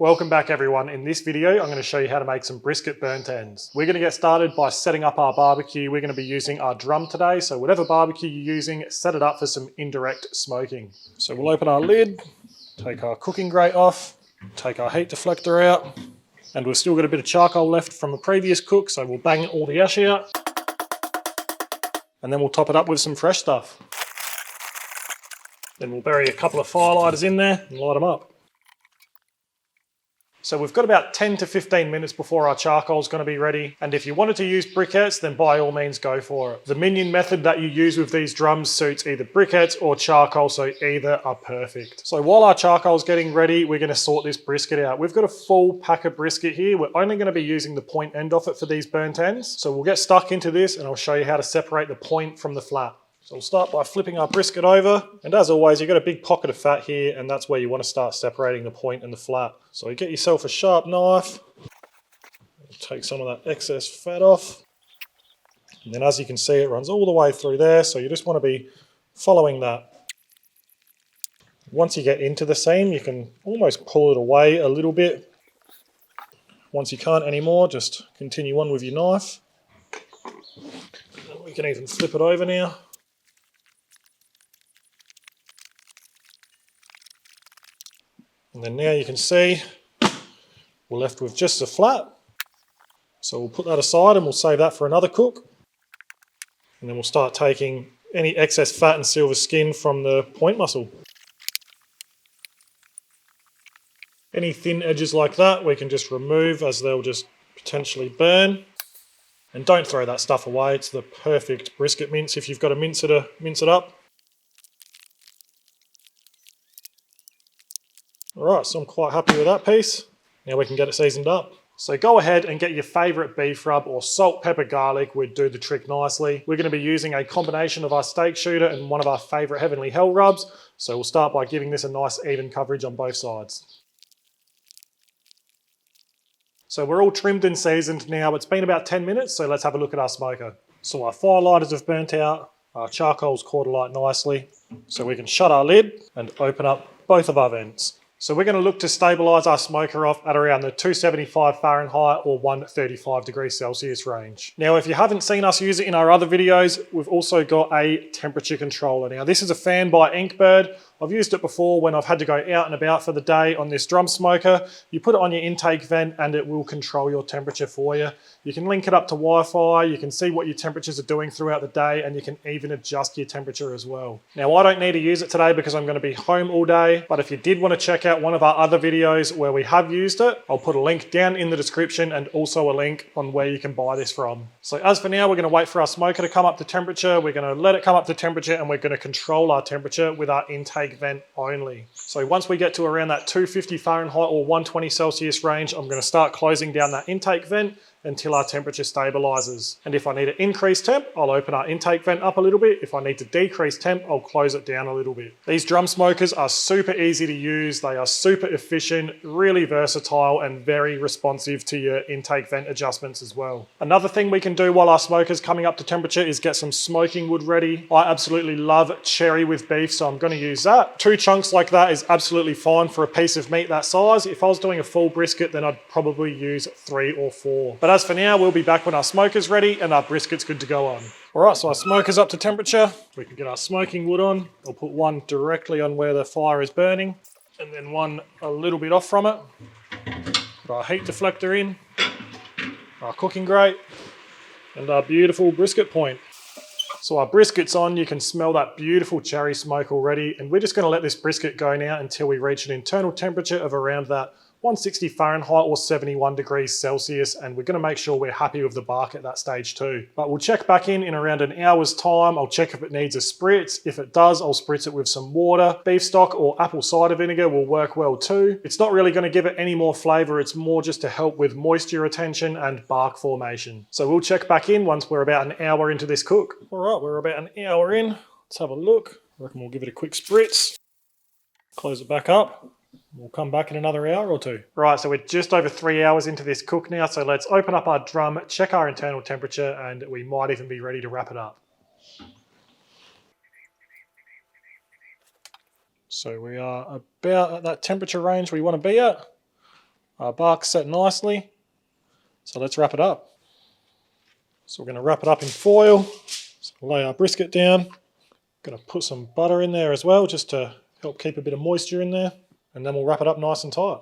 Welcome back everyone. In this video, I'm going to show you how to make some brisket burnt ends. We're going to get started by setting up our barbecue. We're going to be using our drum today. So whatever barbecue you're using, set it up for some indirect smoking. So we'll open our lid, take our cooking grate off, take our heat deflector out, and we've still got a bit of charcoal left from a previous cook. So we'll bang all the ash out, and then we'll top it up with some fresh stuff. Then we'll bury a couple of firelighters in there and light them up. So we've got about 10 to 15 minutes before our charcoal is going to be ready. And if you wanted to use briquettes, then by all means go for it. The minion method that you use with these drums suits either briquettes or charcoal, so either are perfect. So while our charcoal is getting ready, we're going to sort this brisket out. We've got a full pack of brisket here. We're only going to be using the point end off it for these burnt ends. So we'll get stuck into this and I'll show you how to separate the point from the flat. So we'll start by flipping our brisket over, and as always you've got a big pocket of fat here, and that's where you want to start separating the point and the flat. So you get yourself a sharp knife, take some of that excess fat off, and then as you can see it runs all the way through there, so you just want to be following that. Once you get into the seam you can almost pull it away a little bit. Once you can't anymore, just continue on with your knife. We can even flip it over now. And then now you can see we're left with just a flat. So we'll put that aside and we'll save that for another cook. And then we'll start taking any excess fat and silver skin from the point muscle. Any thin edges like that we can just remove, as they'll just potentially burn. And don't throw that stuff away, it's the perfect brisket mince if you've got a mincer to mince it up. Alright, so I'm quite happy with that piece. Now we can get it seasoned up. So go ahead and get your favourite beef rub or salt, pepper, garlic would do the trick nicely. We're going to be using a combination of our steak shooter and one of our favourite Heavenly Hell rubs. So we'll start by giving this a nice even coverage on both sides. So we're all trimmed and seasoned now. It's been about 10 minutes, so let's have a look at our smoker. So our firelighters have burnt out, our charcoal's caught alight nicely. So we can shut our lid and open up both of our vents. So we're going to look to stabilise our smoker off at around the 275 Fahrenheit or 135 degrees Celsius range. Now if you haven't seen us use it in our other videos, we've also got a temperature controller. Now this is a fan by Inkbird. I've used it before when I've had to go out and about for the day on this drum smoker. You put it on your intake vent and it will control your temperature for you. You can link it up to Wi-Fi, you can see what your temperatures are doing throughout the day, and you can even adjust your temperature as well. Now I don't need to use it today because I'm going to be home all day, but if you did want to check out one of our other videos where we have used it, I'll put a link down in the description and also a link on where you can buy this from. So as for now, we're going to wait for our smoker to come up to temperature. We're going to let it come up to temperature and we're going to control our temperature with our intake vent only. So once we get to around that 250 Fahrenheit or 120 Celsius range, I'm going to start closing down that intake vent until our temperature stabilizes. And if I need to increase temp, I'll open our intake vent up a little bit. If I need to decrease temp, I'll close it down a little bit. These drum smokers are super easy to use. They are super efficient, really versatile, and very responsive to your intake vent adjustments as well. Another thing we can do while our smoker's coming up to temperature is get some smoking wood ready. I absolutely love cherry with beef, so I'm going to use that. 2 chunks like that is absolutely fine for a piece of meat that size. If I was doing a full brisket, then I'd probably use 3 or 4. But as for now, we'll be back when our smoker's ready and our brisket's good to go on. Alright, so our smoker's up to temperature. We can get our smoking wood on. I'll put one directly on where the fire is burning, and then one a little bit off from it. Put our heat deflector in, our cooking grate, and our beautiful brisket point. So our brisket's on, you can smell that beautiful cherry smoke already, and we're just going to let this brisket go now until we reach an internal temperature of around that 160 Fahrenheit or 71 degrees Celsius, and we're going to make sure we're happy with the bark at that stage too. But we'll check back in around an hour's time. I'll check if it needs a spritz. If it does, I'll spritz it with some water. Beef stock or apple cider vinegar will work well too. It's not really going to give it any more flavour, it's more just to help with moisture retention and bark formation. So we'll check back in once we're about an hour into this cook. Alright, we're about an hour in. Let's have a look. I reckon we'll give it a quick spritz. Close it back up. We'll come back in another hour or two. Right, so we're just over 3 hours into this cook now, so let's open up our drum, check our internal temperature, and we might even be ready to wrap it up. So we are about at that temperature range we want to be at. Our bark's set nicely, so let's wrap it up. So we're going to wrap it up in foil, so lay our brisket down. Going to put some butter in there as well, just to help keep a bit of moisture in there, and then we'll wrap it up nice and tight.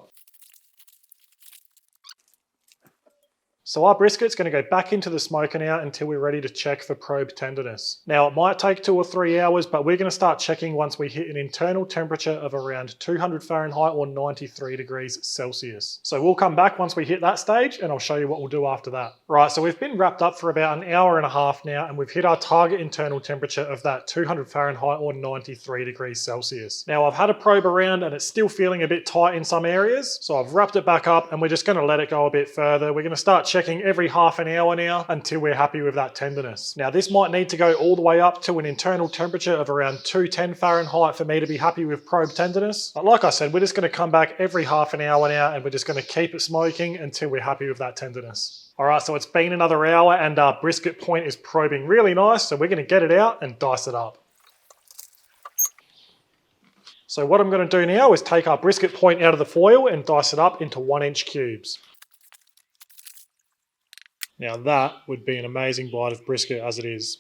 So our brisket's going to go back into the smoker now until we're ready to check for probe tenderness. Now it might take 2 or 3 hours, but we're going to start checking once we hit an internal temperature of around 200 Fahrenheit or 93 degrees Celsius. So we'll come back once we hit that stage and I'll show you what we'll do after that. Right, so we've been wrapped up for about an hour and a half now and we've hit our target internal temperature of that 200 Fahrenheit or 93 degrees Celsius. Now I've had a probe around and it's still feeling a bit tight in some areas, so I've wrapped it back up and we're just going to let it go a bit further. We're going to start checking every half an hour now until we're happy with that tenderness. Now this might need to go all the way up to an internal temperature of around 210 Fahrenheit for me to be happy with probe tenderness. But like I said, we're just going to come back every half an hour now and we're just going to keep it smoking until we're happy with that tenderness. Alright, so it's been another hour and our brisket point is probing really nice, so we're going to get it out and dice it up. So what I'm going to do now is take our brisket point out of the foil and dice it up into 1-inch cubes. Now that would be an amazing bite of brisket as it is.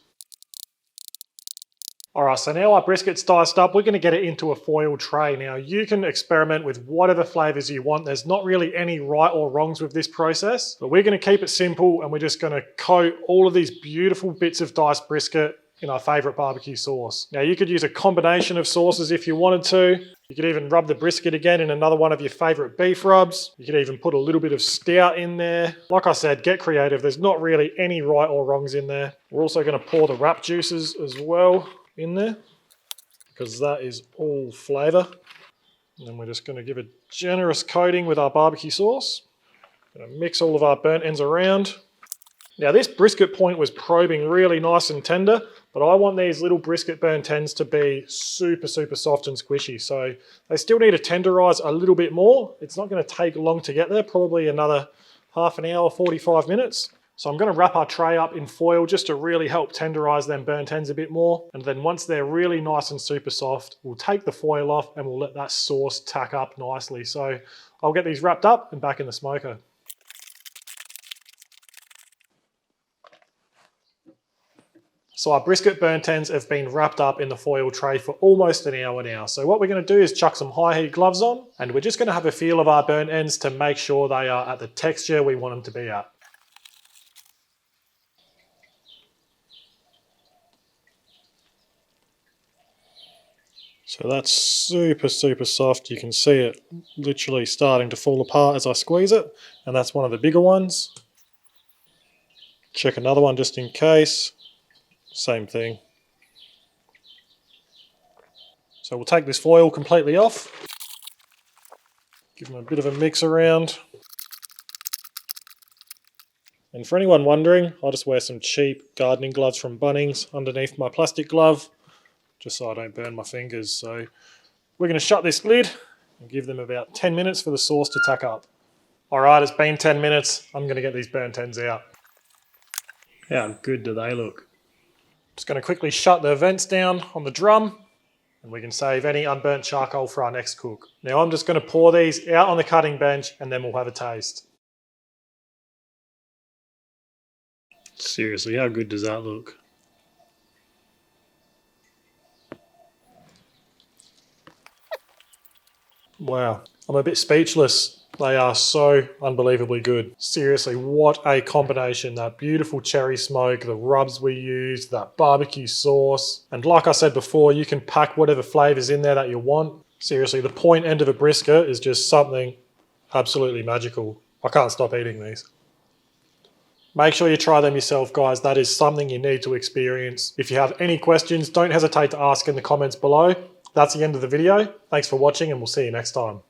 Alright, so now our brisket's diced up, we're going to get it into a foil tray. Now you can experiment with whatever flavours you want. There's not really any right or wrongs with this process, but we're going to keep it simple and we're just going to coat all of these beautiful bits of diced brisket in our favourite barbecue sauce. Now you could use a combination of sauces if you wanted to. You could even rub the brisket again in another one of your favourite beef rubs. You could even put a little bit of stout in there. Like I said, get creative. There's not really any right or wrongs in there. We're also going to pour the wrap juices as well in there because that is all flavour. And then we're just going to give a generous coating with our barbecue sauce. Going to mix all of our burnt ends around. Now this brisket point was probing really nice and tender, but I want these little brisket burnt ends to be super soft and squishy. So they still need to tenderise a little bit more. It's not going to take long to get there, probably another half an hour, 45 minutes. So I'm going to wrap our tray up in foil just to really help tenderise them burnt ends a bit more. And then once they're really nice and super soft, we'll take the foil off and we'll let that sauce tack up nicely. So I'll get these wrapped up and back in the smoker. So our brisket burnt ends have been wrapped up in the foil tray for almost an hour now. So what we're going to do is chuck some high heat gloves on and we're just going to have a feel of our burnt ends to make sure they are at the texture we want them to be at. So that's super soft. You can see it literally starting to fall apart as I squeeze it, and that's one of the bigger ones. Check another one just in case. Same thing. So we'll take this foil completely off. Give them a bit of a mix around. And for anyone wondering, I just wear some cheap gardening gloves from Bunnings underneath my plastic glove, just so I don't burn my fingers. So we're going to shut this lid and give them about 10 minutes for the sauce to tack up. Alright, it's been 10 minutes. I'm going to get these burnt ends out. How good do they look? Just going to quickly shut the vents down on the drum and we can save any unburnt charcoal for our next cook. Now I'm just going to pour these out on the cutting bench and then we'll have a taste. Seriously, how good does that look? Wow, I'm a bit speechless. They are so unbelievably good. Seriously, what a combination. That beautiful cherry smoke, the rubs we used, that barbecue sauce. And like I said before, you can pack whatever flavours in there that you want. Seriously, the point end of a brisket is just something absolutely magical. I can't stop eating these. Make sure you try them yourself, guys. That is something you need to experience. If you have any questions, don't hesitate to ask in the comments below. That's the end of the video. Thanks for watching and we'll see you next time.